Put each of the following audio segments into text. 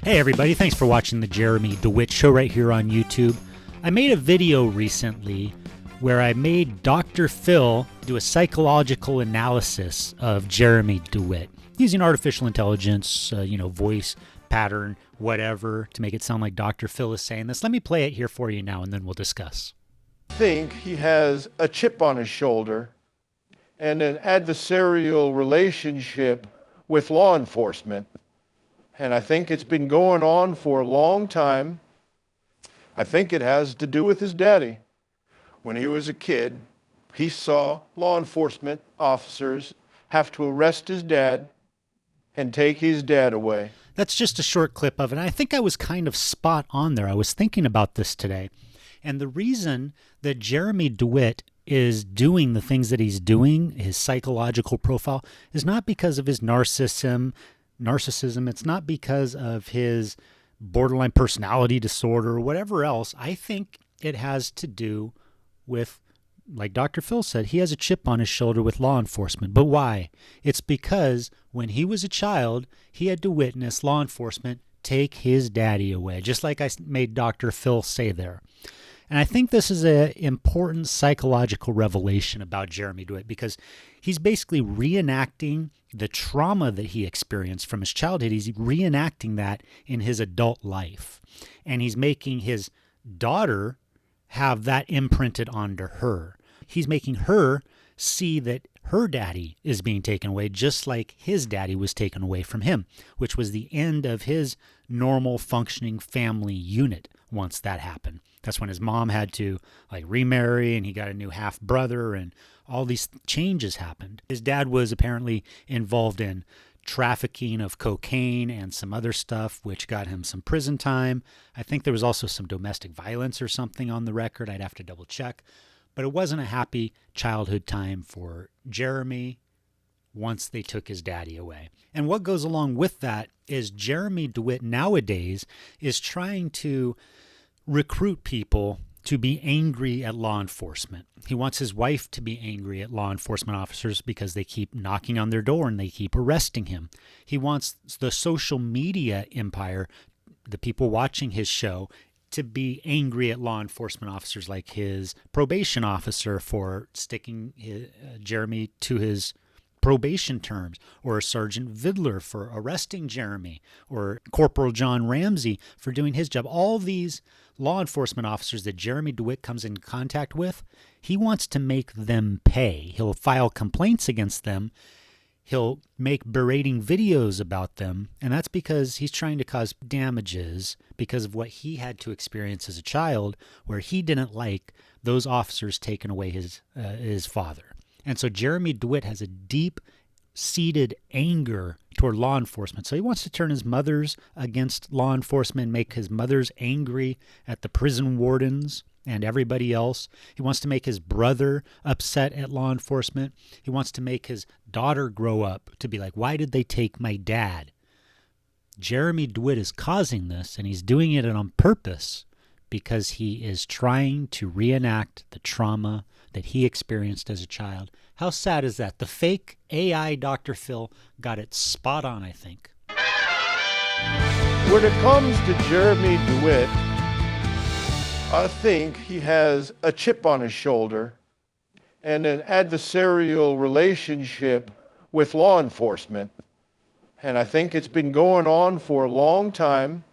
Hey everybody, thanks for watching the Jeremy Dewitte Show right here on YouTube. I made a video recently where I made Dr. Phil do a psychological analysis of Jeremy Dewitte using artificial intelligence, voice pattern, whatever, to make it sound like Dr. Phil is saying this. Let me play it here for you now and then we'll discuss. I think he has a chip on his shoulder and an adversarial relationship with law enforcement. And I think it's been going on for a long time. I think it has to do with his daddy. When he was a kid, he saw law enforcement officers have to arrest his dad and take his dad away. That's just a short clip of it. I think I was kind of spot on there. I was thinking about this today. And the reason that Jeremy Dewitte is doing the things that he's doing, his psychological profile, is not because of his narcissism. It's not because of his borderline personality disorder or whatever else. I think it has to do with, like Dr. Phil said, he has a chip on his shoulder with law enforcement. But why? It's because when he was a child, he had to witness law enforcement take his daddy away, just like I made Dr. Phil say there. And I think this is an important psychological revelation about Jeremy Dewitte because he's basically reenacting the trauma that he experienced from his childhood. He's reenacting that in his adult life. And he's making his daughter have that imprinted onto her. He's making her see that her daddy is being taken away just like his daddy was taken away from him, which was the end of his normal functioning family unit once that happened. That's when his mom had to remarry and he got a new half brother and all these changes happened. His dad was apparently involved in trafficking of cocaine and some other stuff, which got him some prison time. I think there was also some domestic violence or something on the record. I'd have to double check. But it wasn't a happy childhood time for Jeremy once they took his daddy away. And what goes along with that is Jeremy Dewitte nowadays is trying to recruit people to be angry at law enforcement. He wants his wife to be angry at law enforcement officers because they keep knocking on their door and they keep arresting him. He wants the social media empire, the people watching his show, to be angry at law enforcement officers like his probation officer for sticking Jeremy to his probation terms, or Sergeant Vidler for arresting Jeremy, or Corporal John Ramsey for doing his job. All these law enforcement officers that Jeremy Dewitte comes in contact with, he wants to make them pay. He'll file complaints against them. He'll make berating videos about them, and that's because he's trying to cause damages because of what he had to experience as a child, where he didn't like those officers taking away his father. And so Jeremy Dewitte has a deep-seated anger toward law enforcement. So he wants to turn his mothers against law enforcement, make his mothers angry at the prison wardens and everybody else. He wants to make his brother upset at law enforcement. He wants to make his daughter grow up to be like, why did they take my dad? Jeremy Dewitte is causing this, and he's doing it on purpose because he is trying to reenact the trauma that he experienced as a child. How sad is that? The fake AI Dr. Phil got it spot on, I think. When it comes to Jeremy Dewitte, I think he has a chip on his shoulder and an adversarial relationship with law enforcement. And I think it's been going on for a long time.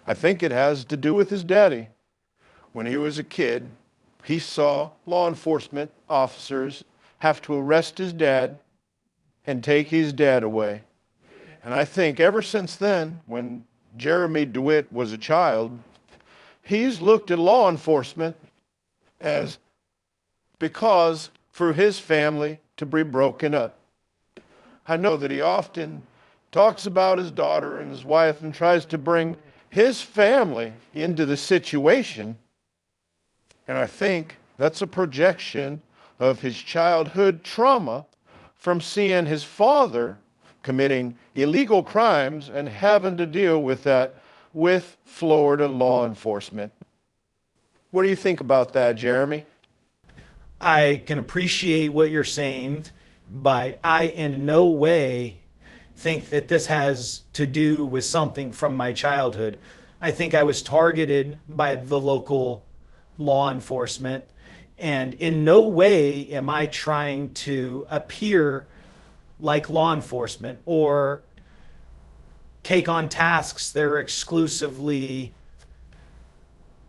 I think it has to do with his daddy. When he was a kid, he saw law enforcement officers have to arrest his dad and take his dad away. And I think ever since then, when Jeremy Dewitte was a child, he's looked at law enforcement as because for his family to be broken up. I know that he often talks about his daughter and his wife and tries to bring his family into the situation. And I think that's a projection of his childhood trauma from seeing his father committing illegal crimes and having to deal with that with Florida law enforcement. What do you think about that, Jeremy? I can appreciate what you're saying, but I in no way think that this has to do with something from my childhood. I think I was targeted by the local law enforcement, and in no way am I trying to appear like law enforcement or take on tasks that are exclusively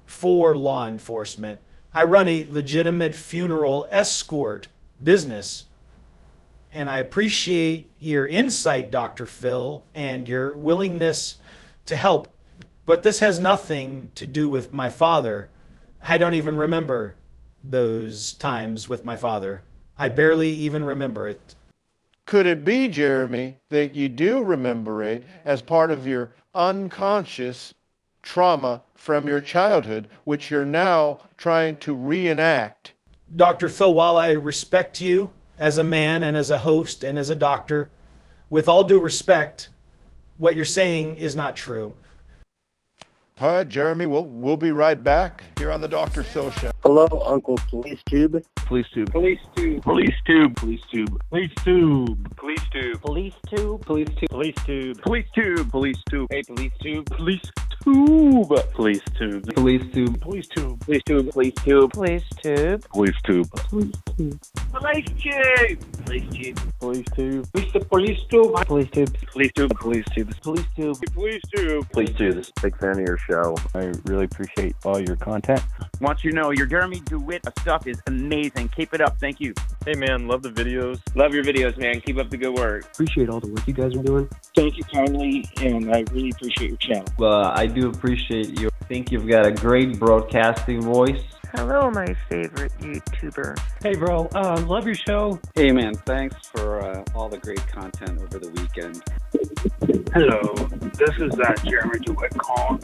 for law enforcement. I run a legitimate funeral escort business, and I appreciate your insight, Dr. Phil, and your willingness to help. But this has nothing to do with my father. I don't even remember those times with my father. I barely even remember it. Could it be, Jeremy, that you do remember it as part of your unconscious trauma from your childhood, which you're now trying to reenact? Dr. Phil, while I respect you as a man and as a host and as a doctor, with all due respect, what you're saying is not true. All right, Jeremy, we'll be right back here on the Dr. Phil Show. Hello, Uncle PoliceTube. PoliceTube. PoliceTube. PoliceTube. PoliceTube. PoliceTube. PoliceTube. PoliceTube. PoliceTube. PoliceTube. PoliceTube. PoliceTube. Hey, PoliceTube. PoliceTube. PoliceTube. PoliceTube. PoliceTube. PoliceTube. PoliceTube. PoliceTube. PoliceTube. PoliceTube. PoliceTube. PoliceTube. Mr. PoliceTube. PoliceTube. PoliceTube. PoliceTube. PoliceTube. PoliceTube. PoliceTube. Big fan of your show. I really appreciate all your content. Want you to know your Jeremy Dewitte stuff is amazing. Keep it up. Thank you. Hey man, love the videos. Love your videos, man. Keep up the good work. Appreciate all the work you guys are doing. Thank you kindly, and I really appreciate your channel. I do appreciate you. I think you've got a great broadcasting voice. Hello, my favorite YouTuber. Hey, bro. Love your show. Hey, man. Thanks for all the great content over the weekend. Hello. This is Jeremy Dewitte calling.